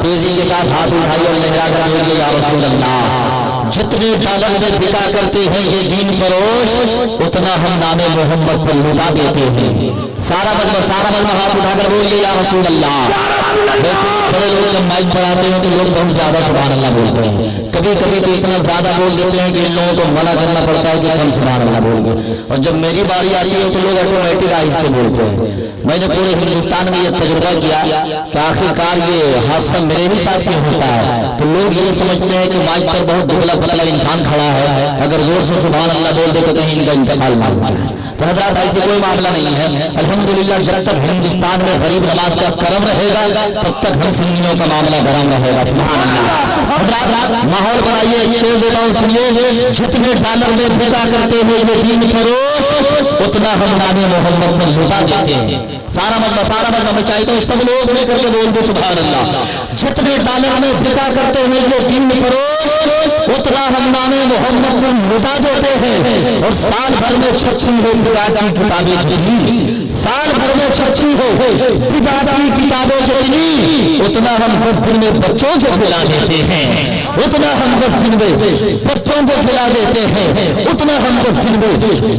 तेजी के साथ हाथ उठाइए और लहरा कर बोलिए या रसूल अल्लाह। जितने डॉलर में बिका करते हैं ये दीन फरोश, उतना हम नामे मोहम्मद पर लुटा देते हैं। सारा मजमा हाथ उठाकर बोलिए या रसूल अल्लाह। बड़े लोग जब माइक पर आते हैं तो लोग बहुत ज्यादा सुभान अल्लाह बोलते हैं, कभी कभी तो इतना ज्यादा बोल देते हैं कि इन लोगों को मना करना पड़ता है कि हम सुभान अल्लाह बोल गए। और जब मेरी बारी आती है तो लोग ऑटोमेटिक आहिस्ते बोलते हैं। मैंने पूरे हिंदुस्तान में ये तजुर्बा किया कि आखिरकार ये हादसा मेरे भी साथ क्यों होता है। तो लोग ये समझते हैं कि माइक पर बहुत दुबला पतला इंसान खड़ा है, अगर जोर से सुभान अल्लाह बोल दे तो कहीं इनका इंतकाल ना हो जाए। तो हज़रात ऐसे कोई मामला नहीं है। अल्हम्दुलिल्लाह जब तक हिंदुस्तान में गरीब नवाज का करम रहेगा तब तक हम सुन्नियों का मामला गरम रहेगा। सुभान अल्लाह। हज़रात माहौल बनाइए, शेर देता हूं सुनिए। जितने डॉलर में बिका करते हैं ये दीन फरोश, उतना हम नामे मोहम्मद पर लुटा देते हैं। सारा मतलब मैं चाहता हूँ सब लोग लेकर के बोल दो सुभान अल्लाह। जितने डॉलर में बिका करते हैं ये दीन फरोश, उतना हम नामे मोहम्मद को लुटा देते हैं। और साल भर में 36 हो बिदात की किताबें जितनी, साल भर में 36 हो बिदात की किताबें जितनी, उतना हम 10 दिन में बच्चों को खिला देते हैं। उतना हम 10 दिन में बच्चों को खिला देते हैं। उतना हम 10 दिन में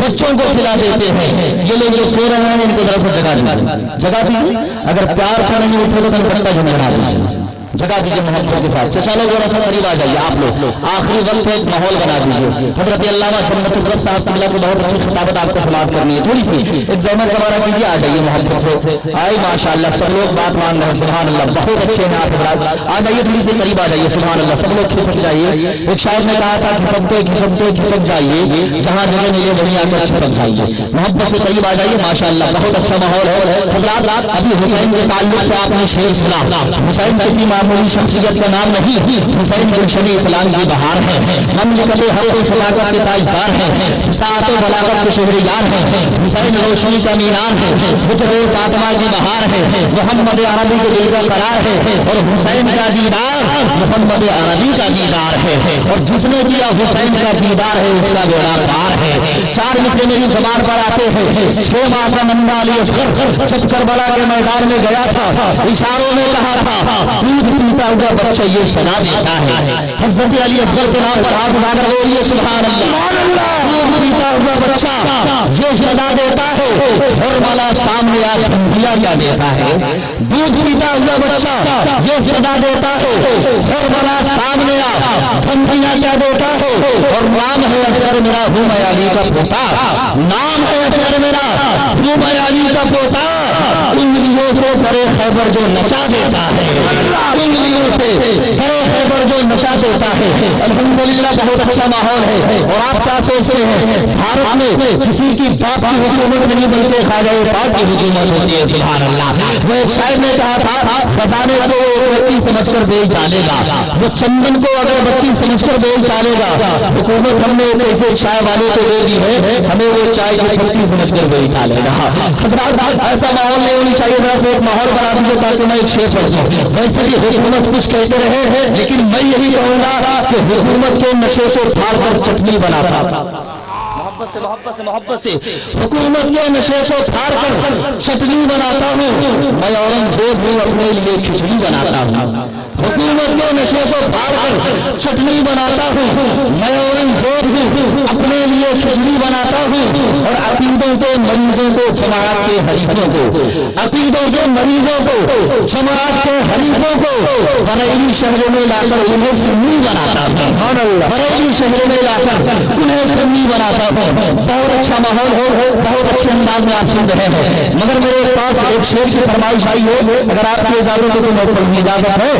बच्चों को खिला देते हैं। ये लोग जो सो रहे हैं इनको जरा सा जगा दीजिए। अगर प्यार से नहीं उठे तो घंटा झुमरा दीजिए, जगा दीजिए मोहब्बत के साथ। चलो जरा सा करीब आ जाइए आप लोग, आखिरी वक्त एक माहौल बना दीजिए। हज़रत अल्लामा जन्नतुल रब साहब किबला को बहुत अच्छी खिताबत आपको समाप्त करनी है, थोड़ी सी एक ज़हमत हमारा कीजिए, आ जाइए मोहब्बत से। आई माशाअल्लाह सब लोग बात मान रहे हैं, सुभान अल्लाह, बहुत अच्छे हैं आप हज़रात। आ जाइए थोड़ी सी करीब आ जाइए, सुभान अल्लाह। सब लोग खिसक जाइए। एक शायर ने कहा था खिसक जाइए, जहाँ जगह मिले वहीं आकर छिपक जाइए। मोहब्बत से करीब आ जाइए, माशाअल्लाह बहुत अच्छा माहौल है। हज़रात अभी हुसैन के ताल्लुक से आपने शेर सुना। हुसैन किसी मामूली शख्सियत का नाम नहीं, हुसैन गुलशन इस्लाम की बहार है। ममलिकत हक व सदाकत के ताजदार है, सात बलागत के शहरियार है। हुसैन रोशनी का मीनार है, हुजरे फातिमा की बहार है। मोहम्मद अरबी के दिल का करार है, और हुसैन का दीदार मोहम्मद अरबी का दीदार है। और जिसने किया हुसैन का दीदार है उसका बेड़ा पार है। 4 मिसरे मेरी ज़बान पर आते हैं। 6 माह का नन्हा अली असगर जब करबला के मैदान में गया था, इशारों में कहा था दूध पीता हुआ बच्चा ये सदा देता है। हज़रत अली असगर के नाम पर हाथ उठाकर बोलिए सुभान अल्लाह। दूध पीता हुआ बच्चा ये सदा देता है, और वाला सामने आ ठंडिया क्या देता है। दूध पीता हुआ बच्चा ये सदा देता है, और वाला सामने आ ठंडिया क्या देता है। और नाम है असगर मेरा हूँ मैं अली का पोता, नाम है असगर मेरा हूँ मैं अली का पोता। उंगलियों से बड़े खैबर जो नचा देता है, उंगलियों से बड़े खैबर जो नचा देता है। अल्हम्दुलिल्लाह बहुत अच्छा माहौल है। और आप क्या सोचते हैं भारत में किसी की बाप की हुकूमत नहीं बल्कि खाजाए बाप की हुकूमत होती है। सुभान अल्लाह। वो एक शायर ने कहा था खजाने को अगरबत्ती समझकर बेच डालेगा, वो चंदन को अगरबत्ती समझकर बेच डालेगा। हुकूमत हमने एक ऐसे चाय वाले को दे दी है, हमें वो चाय की पत्ती समझकर बेच डालेगा। हज़रात ऐसा माहौल नहीं होनी चाहिए। जरा से एक माहौल बना दीजिए ताकि मैं एक शेर पढ़ दूं। वैसे भी हुकूमत कुछ कहते रहे, लेकिन मैं यही कहूंगा कि हुकूमत के नशे से फाड़ कर चटनी बनाता था। मोहब्बत से हुकूमत के नशे को फाड़ कर चटनी बनाता हूँ। मैं औरंगजेब हूँ अपने लिए खिचड़ी बनाता हूँ। हुकूमत के नशे को फाड़ कर चटनी बनाता हूँ। मैं औरंगजेब हूँ अपने लिए खिचड़ी बनाता हूँ। और अकीदों के मरीजों को जमात के हरीफों को, अकीदों के मरीजों को जमात के हरीफों को बरेली शहर में लाकर उन्हें सुन्नी बनाता हूँ। बरेली शहर में लाकर उन्हें सुन्नी बनाता हूँ। बहुत अच्छा माहौल हो, बहुत अच्छे अंदाज में आप सुन रहे हैं। मगर मेरे पास एक शेर की फरमाइश आई है, अगर आपकी इजाजत हो तो मैं पढ़ूंगी। इजाजत है?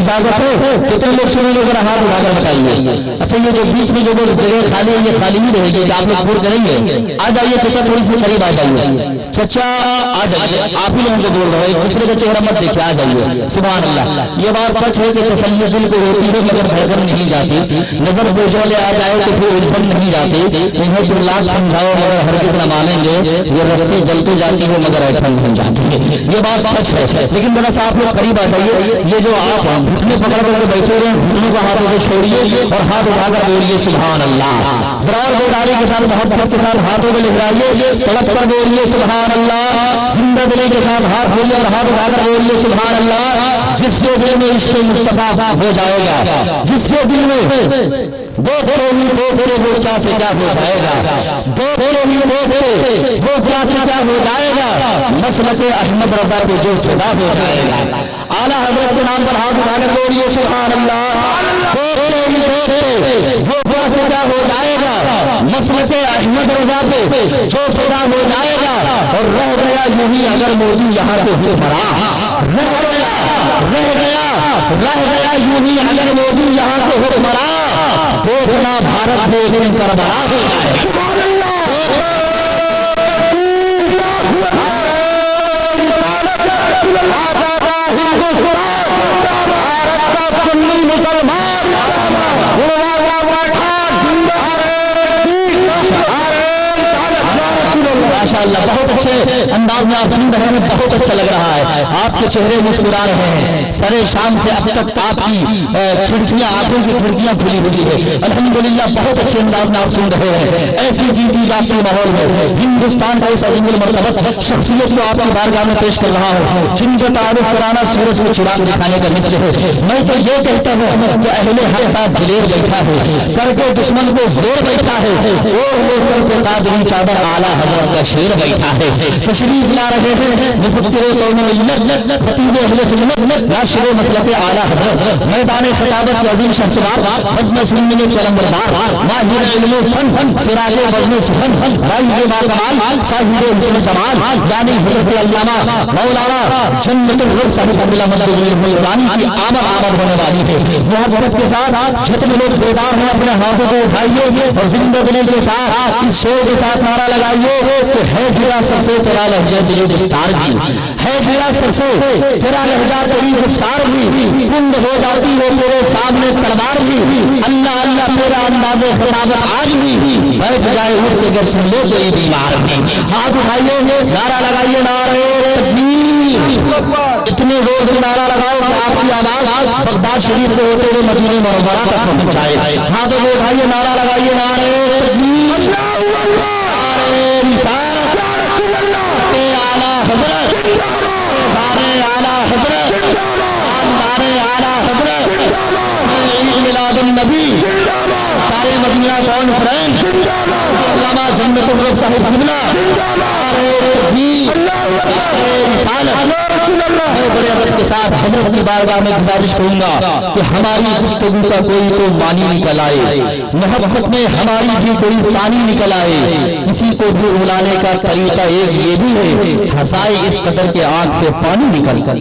इजाजत है? कितने लोग सुनेंगे अगर हाथ उठाकर बताइए। अच्छा ये जो बीच में जो जगह खाली है ये खाली ही रहेगी, आप लोग पूर्ण करेंगे? आ जाइए चचा, थोड़ी सी करीब आ जाइए। चचा आ जाइए, आप ही लोगों को बोल रहे हैं, एक दूसरे का चेहरा मत देखिए, आ जाइए। सुभान अल्लाह। ये बात सच है कि तसल्ली दिल को होती है मगर धड़कन नहीं जाती। नजर बोझोले आ जाए तो फिर उलझन नहीं जाती। इन्हें तुम लाख समझाओ मगर हरगिज़ न मानेंगे। ये रस्सी जलती जाती है मगर ऐठन नहीं जाती है। ये बात सच है। लेकिन बड़ा सा आप लोग करीब आ जाइए। ये जो आप घुटने पकड़ कर बैठे हुए हैं, घुटनों को हाथों से छोड़िए और हाथ उठाकर बोलिए सुभान अल्लाह। ذرا اور بیداری کے ساتھ محبت کے ساتھ ہاتھوں کو لہرائیے، تڑپ کر بولیے سبحان اللہ، زندہ دلی کے ساتھ ہاتھ کھولیے اور ہاتھ اٹھا کر بولیے سبحان اللہ۔ جس کے دل میں عشق مصطفیٰ ہو جائے گا، جس کے دل میں دو تیرے وہ کیا سے کیا ہو جائے گا، دو تیرے وہ کیا سے کیا ہو جائے گا، مسلک احمد رضا پہ جو فدا ہو جائے گا۔ اعلیٰ حضرت کے نام پر ہاتھ اٹھا کر بولیے سبحان اللہ، دو تیرے وہ کیا سے کیا ہو جائے گا، مسلک احمد رضا پہ جو فدا ہو جائے گا۔ اور رہ گیا یوں ہی اگر مودی یہاں پہ حکمراں، رہ گیا یوں ہی اگر مودی یہاں پہ حکمراں، دیکھنا بھارت دیکھ کر بڑا ہو جائے۔ سبحان اللہ، بھارت کا سنی مسلمان ماشاءاللہ، بہت اچھے انداز میں آپ سن رہے ہیں، بہت اچھا لگ رہا ہے، آپ کے چہرے مسکرا رہے ہیں۔ سرے شام سے اب تک آپ کی کھڑکیاں، آنکھوں کی کھڑکیاں کھلی ہوئی ہے، الحمدللہ بہت اچھے انداز میں آپ سن رہے ہیں۔ ایسی جیتی جاتی ماحول میں ہندوستان کا اس عظیم المرتبت شخصیت کو آپ کی بارگاہ میں پیش کر رہا ہوں، جن کا تعارف کرانا سورج کو چراغ دکھانے کا مثل ہے۔ میں تو یہ کہتا ہوں کہ اہل حق کا دلیر بیٹھا ہے، کر کے دشمن کو زور بیٹھا ہے، قادری چادر اعلیٰ حضرت کا شیر بیٹھا ہے۔ تشریف لا رہے ہیں مفکر قوم ملت، خطیب اہل سنت، ناشر مسلک اعلیٰ حضرت، میدان خطابت کے عظیم شخصیات، بزم سنن قلمبردار، ماہر علم و فن، سراج بزم سخن، رائے باکمال، صاحب حسن جمال، یعنی حضرت علامہ مولانا جنت الرب صاحب قبلہ مدد القرآن کی آمد ہونے والی ہے۔ محبت کے ساتھ جتنے لوگ بیدار ہیں اپنے ہاتھوں کو اٹھائیے اور زندہ دلی کے ساتھ اس شعر کے ساتھ نعرہ لگائیے کہ ہے گرا سب سے تیرا لہجہ تیری گفتار بھی، ہے گرا سب سے تیرا لہجہ تیری گفتار بھی، کند ہو جاتی ہو تیرے سامنے تلوار بھی، اللہ اللہ تیرا انداز خطابت آج بھی، بیٹھ جائے اٹھ کے گر سن لے کوئی بیمار بھی۔ ہاتھ اٹھائیے، نعرہ لگائیے، نعرہ تکبیر، اتنے زور سے نعرہ لگاؤ کہ آپ کی آواز بغداد شریف سے ہوتے ہوئے مدینہ منورہ تک پہنچ جائے۔ ہاتھوں کو اٹھائیے، نعرہ لگائیے، نعرہ تکبیر، نبی سارے مدینہ کانفرنس، علامہ جنت الرب صاحب قبلہ، بڑے ادب کے ساتھ حضرت کی بارگاہ میں گزارش کروں گا کہ ہماری گفتگو کا کوئی تو معنی نکل آئے، محبت میں ہماری بھی کوئی ثانی نکل آئے، کسی کو بھی رلانے کا طریقہ ایک یہ بھی ہے، ہنسائے اس قدر کے آنکھ سے پانی نکل کر۔